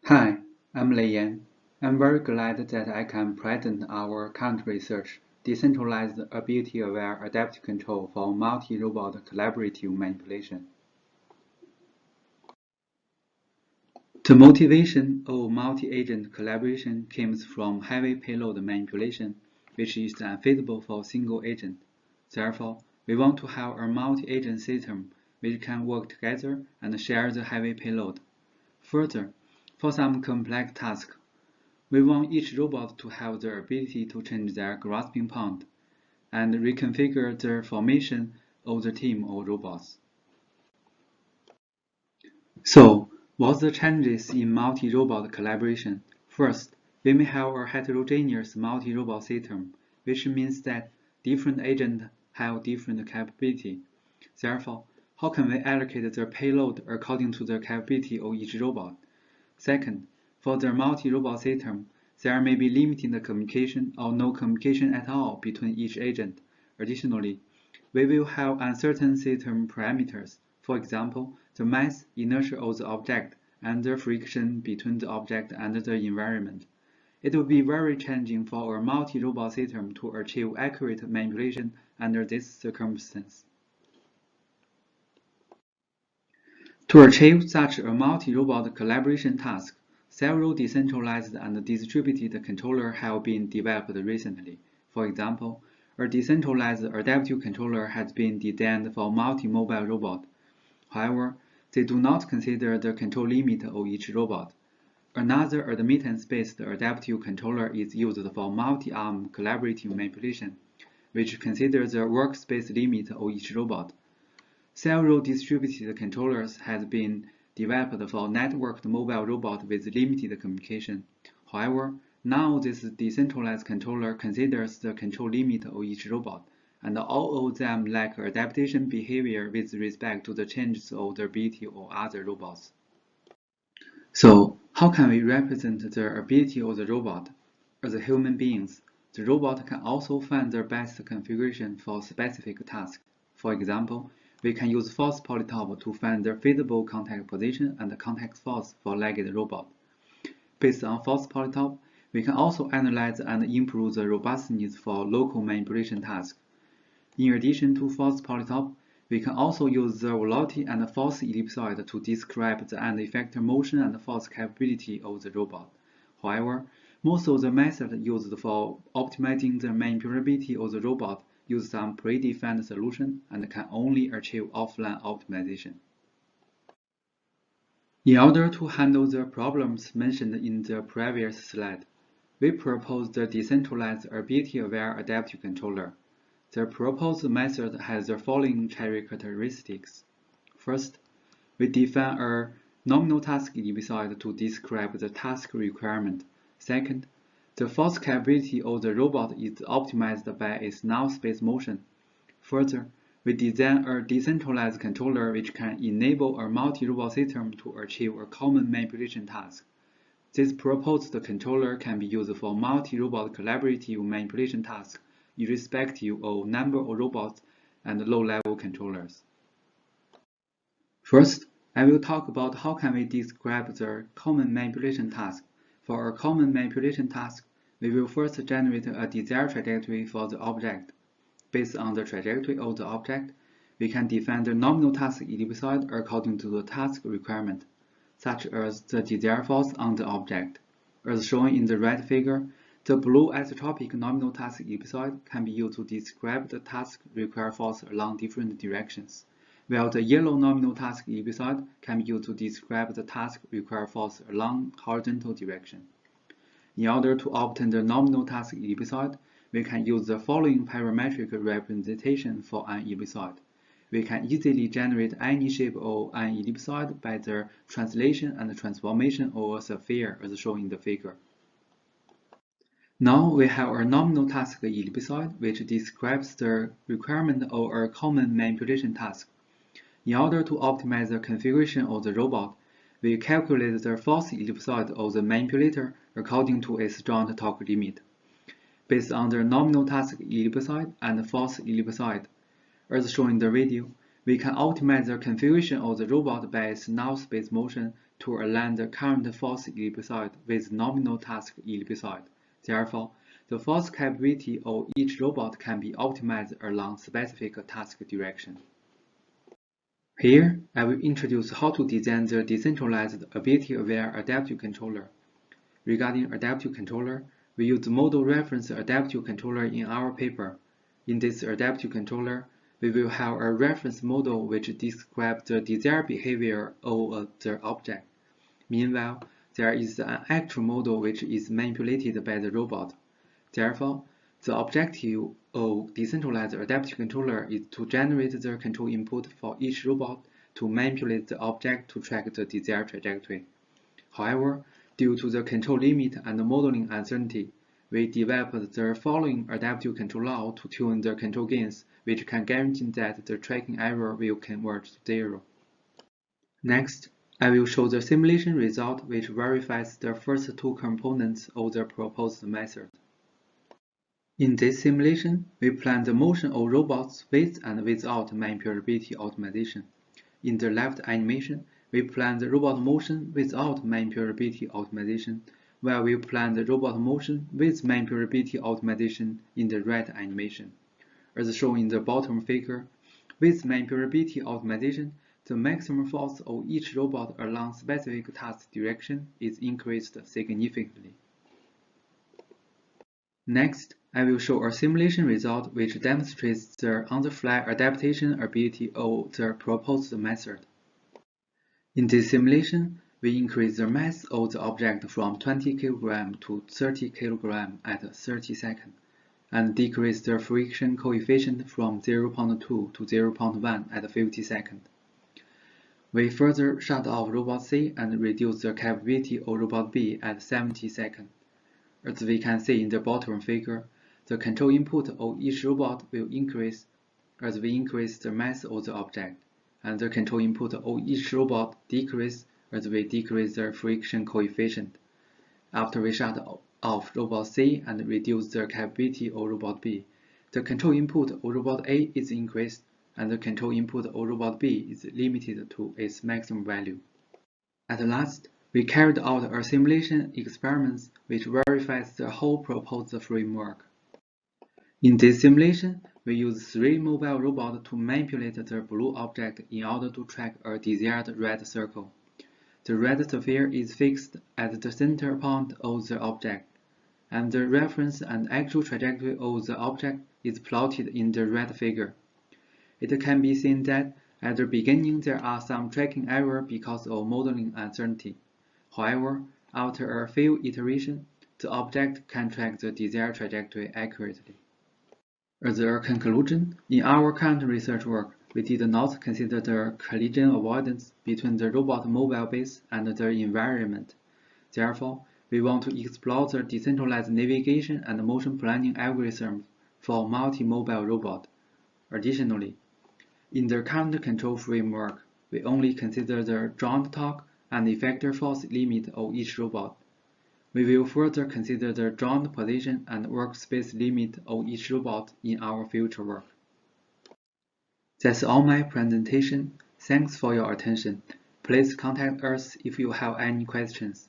Hi, I'm Lei Yan. I'm very glad that I can present our current research, Decentralized Ability-Aware Adaptive Control for Multi-Robot Collaborative Manipulation. The motivation of multi-agent collaboration comes from heavy payload manipulation, which is unfeasible for a single agent. Therefore, we want to have a multi-agent system which can work together and share the heavy payload. Further, for some complex tasks, we want each robot to have the ability to change their grasping point and reconfigure the formation of the team of robots. So, what's the challenges in multi-robot collaboration? First, we may have a heterogeneous multi-robot system, which means that different agents have different capability. Therefore, how can we allocate their payload according to the capability of each robot? Second, for the multi-robot system, there may be limited communication or no communication at all between each agent. Additionally, we will have uncertain system parameters, for example, the mass, inertia of the object, and the friction between the object and the environment. It will be very challenging for a multi-robot system to achieve accurate manipulation under this circumstance. To achieve such a multi-robot collaboration task, several decentralized and distributed controllers have been developed recently. For example, a decentralized adaptive controller has been designed for multi-mobile robot. However, they do not consider the control limit of each robot. Another admittance-based adaptive controller is used for multi-arm collaborative manipulation, which considers the workspace limit of each robot. Several distributed controllers have been developed for networked mobile robots with limited communication. However, now this decentralized controller considers the control limit of each robot, and all of them lack adaptation behavior with respect to the changes of the ability of other robots. So, how can we represent the ability of the robot? As human beings, the robot can also find the best configuration for specific tasks. For example, we can use force polytope to find the feasible contact position and contact force for legged robot. Based on force polytope, we can also analyze and improve the robustness for local manipulation tasks. In addition to force polytope, we can also use the velocity and force ellipsoid to describe the end effector motion and force capability of the robot. However, most of the methods used for optimizing the manipulability of the robot use some predefined solution and can only achieve offline optimization. In order to handle the problems mentioned in the previous slide, we propose the decentralized ability-aware adaptive controller. The proposed method has the following characteristics. First, we define a nominal task ellipsoid to describe the task requirement. Second, the force capability of the robot is optimized by its null space motion. Further, we design a decentralized controller which can enable a multi-robot system to achieve a common manipulation task. This proposed controller can be used for multi-robot collaborative manipulation tasks, irrespective of number of robots and low-level controllers. First, I will talk about how can we describe the common manipulation task. For a common manipulation task, we will first generate a desired trajectory for the object. Based on the trajectory of the object, we can define the nominal task ellipsoid according to the task requirement, such as the desired force on the object. As shown in the red figure, the blue isotropic nominal task ellipsoid can be used to describe the task required force along different directions, while the yellow nominal task ellipsoid can be used to describe the task required force along horizontal direction. In order to obtain the nominal task ellipsoid, we can use the following parametric representation for an ellipsoid. We can easily generate any shape of an ellipsoid by the translation and transformation of a sphere as shown in the figure. Now we have a nominal task ellipsoid which describes the requirement of a common manipulation task. In order to optimize the configuration of the robot, we calculate the force ellipsoid of the manipulator according to its joint torque limit. Based on the nominal task ellipsoid and force ellipsoid, as shown in the video, we can optimize the configuration of the robot by its null space motion to align the current force ellipsoid with nominal task ellipsoid. Therefore, the force capability of each robot can be optimized along specific task direction. Here, I will introduce how to design the decentralized ability-aware adaptive controller. Regarding adaptive controller, we use the model reference adaptive controller in our paper. In this adaptive controller, we will have a reference model which describes the desired behavior of the object. Meanwhile, there is an actual model which is manipulated by the robot. Therefore, the objective of decentralized adaptive controller is to generate the control input for each robot to manipulate the object to track the desired trajectory. However, due to the control limit and modeling uncertainty, we developed the following adaptive control law to tune the control gains, which can guarantee that the tracking error will converge to zero. Next, I will show the simulation result which verifies the first two components of the proposed method. In this simulation, we plan the motion of robots with and without manipulability optimization. In the left animation, we plan the robot motion without manipulability optimization, while we plan the robot motion with manipulability optimization in the right animation. As shown in the bottom figure, with manipulability optimization, the maximum force of each robot along specific task direction is increased significantly. Next, I will show a simulation result which demonstrates the on-the-fly adaptation ability of the proposed method. In this simulation, we increase the mass of the object from 20 kg to 30 kg at 30 seconds, and decrease the friction coefficient from 0.2 to 0.1 at 50 seconds. We further shut off robot C and reduce the capability of robot B at 70 seconds. As we can see in the bottom figure, the control input of each robot will increase as we increase the mass of the object, and the control input of each robot decrease as we decrease the friction coefficient. After we shut off robot C and reduce the capability of robot B, the control input of robot A is increased, and the control input of robot B is limited to its maximum value. At last, we carried out a simulation experiment which verifies the whole proposed framework. In this simulation, we use 3 mobile robots to manipulate the blue object in order to track a desired red circle. The red sphere is fixed at the center point of the object, and the reference and actual trajectory of the object is plotted in the red figure. It can be seen that at the beginning there are some tracking errors because of modeling uncertainty. However, after a few iterations, the object can track the desired trajectory accurately. As a conclusion, in our current research work, we did not consider the collision avoidance between the robot mobile base and the environment. Therefore, we want to explore the decentralized navigation and motion planning algorithms for multi-mobile robots. Additionally, in the current control framework, we only consider the joint torque and effector force limit of each robot. We will further consider the joint position and workspace limit of each robot in our future work. That's all my presentation. Thanks for your attention. Please contact us if you have any questions.